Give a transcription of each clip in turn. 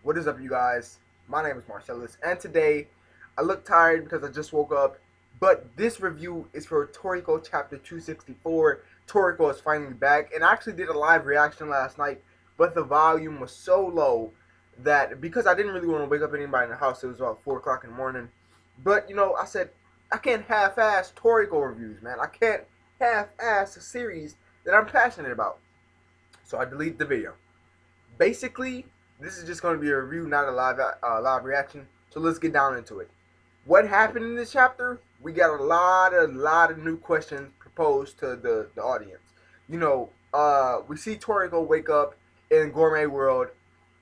What is up, you guys? My name is Marcellus, and today I look tired because I just woke up. But this review is for Toriko Chapter 264. Toriko is finally back, and I actually did a live reaction last night, but the volume was so low that because I didn't really want to wake up anybody in the house, it was about 4 o'clock in the morning. But I said I can't half-ass Toriko reviews, man. I can't half-ass a series that I'm passionate about. So I deleted the video. Basically, this is just going to be a review, not a live reaction. So let's get down into it. What happened in this chapter? We got a lot of new questions proposed to the audience. We see Toriko wake up in Gourmet World,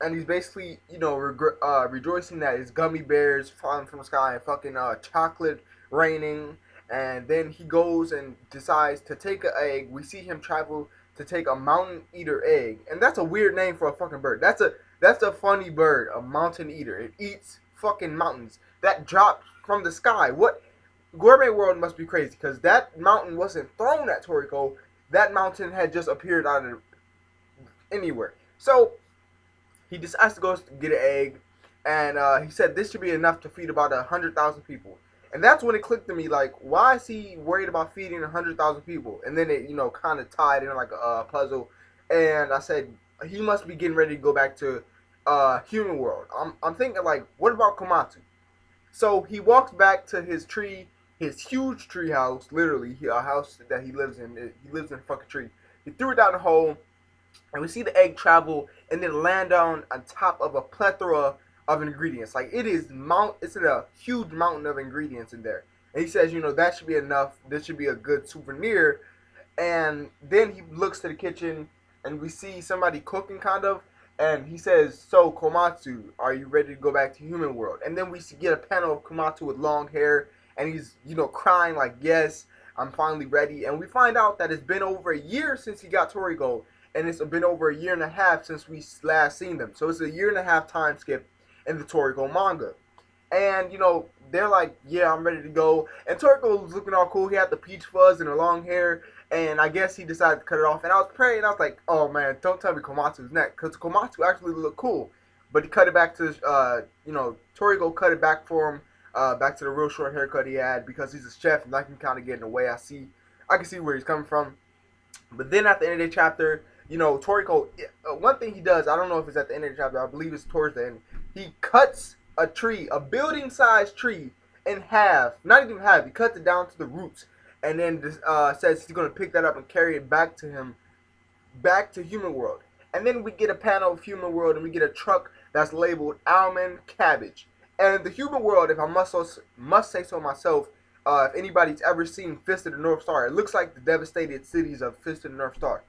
and he's basically rejoicing that his gummy bears falling from the sky and fucking chocolate raining. And then he goes and decides to take an egg. We see him travel to take a mountain eater egg, and that's a weird name for a fucking bird. That's a funny bird, a mountain eater. It eats fucking mountains that drop from the sky. What? Gourmet World must be crazy because that mountain wasn't thrown at Toriko. That mountain had just appeared out of anywhere. So he decides to go get an egg, and he said this should be enough to feed about 100,000 people. And that's when it clicked to me, like, why is he worried about feeding 100,000 people? And then it, kind of tied in like a puzzle. And I said, he must be getting ready to go back to human world. I'm thinking, like, what about Komatsu? So he walks back to his tree, his huge tree house, literally, a house that he lives in. He lives in a fucking tree. He threw it down the hole, and we see the egg travel and then land on top of a plethora of ingredients. Like, it's in a huge mountain of ingredients in there. And he says, that should be enough. This should be a good souvenir. And then he looks to the kitchen, and we see somebody cooking, kind of. And he says, so, Komatsu, are you ready to go back to human world? And then we get a panel of Komatsu with long hair, and he's, crying like, yes, I'm finally ready. And we find out that it's been over a year since he got Toriko, and it's been over a year and a half since we last seen them. So it's a year and a half time skip in the Toriko manga. And, they're like, yeah, I'm ready to go. And Toriko was looking all cool. He had the peach fuzz and the long hair. And I guess he decided to cut it off. And I was praying. I was like, oh, man, don't tell me Komatsu's next. Because Komatsu actually looked cool. But he cut it back to, Toriko cut it back for him. Back to the real short haircut he had. Because he's a chef and that can kind of get in the way. I can see where he's coming from. But then at the end of the chapter, Toriko, one thing he does, I don't know if it's at the end of the chapter, I believe it's towards the end. He cuts a tree, a building-sized tree, in half. Not even half. He cuts it down to the roots, and then says he's going to pick that up and carry it back to him, back to human world. And then we get a panel of human world, and we get a truck that's labeled almond cabbage. And the human world, if I must say so myself, if anybody's ever seen Fist of the North Star, it looks like the devastated cities of Fist of the North Star.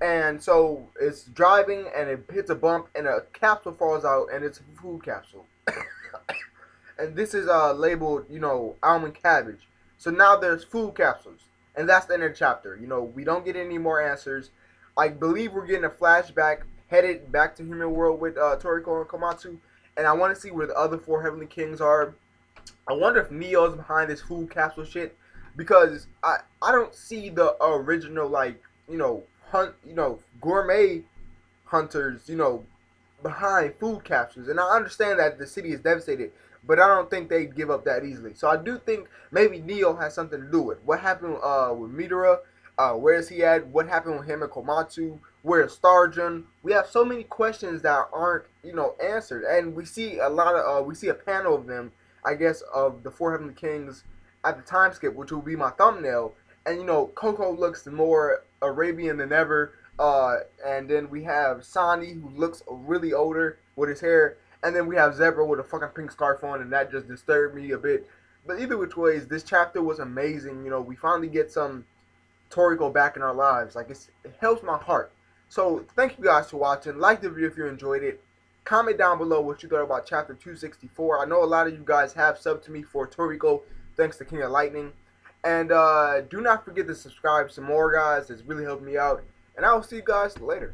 And so it's driving, and it hits a bump, and a capsule falls out, and it's a food capsule. And this is labeled, almond cabbage. So now there's food capsules, and that's the end of the chapter. We don't get any more answers. I believe we're getting a flashback headed back to human world with Toriko and Komatsu, and I want to see where the other 4 heavenly kings are. I wonder if Neo's behind this food capsule shit, because I don't see the original, like, gourmet hunters, behind food capsules. And I understand that the city is devastated, but I don't think they'd give up that easily. So I do think maybe Neo has something to do with it. What happened with Midora? Where is he at? What happened with him and Komatsu? Where's Starjun? We have so many questions that aren't, answered. And we see a panel of them, I guess, of the 4 heavenly kings at the time skip, which will be my thumbnail. And Coco looks more Arabian than ever. And then we have Sani, who looks really older with his hair. And then we have Zebra with a fucking pink scarf on, and that just disturbed me a bit. But either which ways, this chapter was amazing. We finally get some Toriko back in our lives. Like, it helps my heart. So thank you guys for watching. Like the video if you enjoyed it. Comment down below what you thought about chapter 264. I know a lot of you guys have subbed to me for Toriko, thanks to King of Lightning. And do not forget to subscribe some more, guys. It's really helped me out. And I will see you guys later.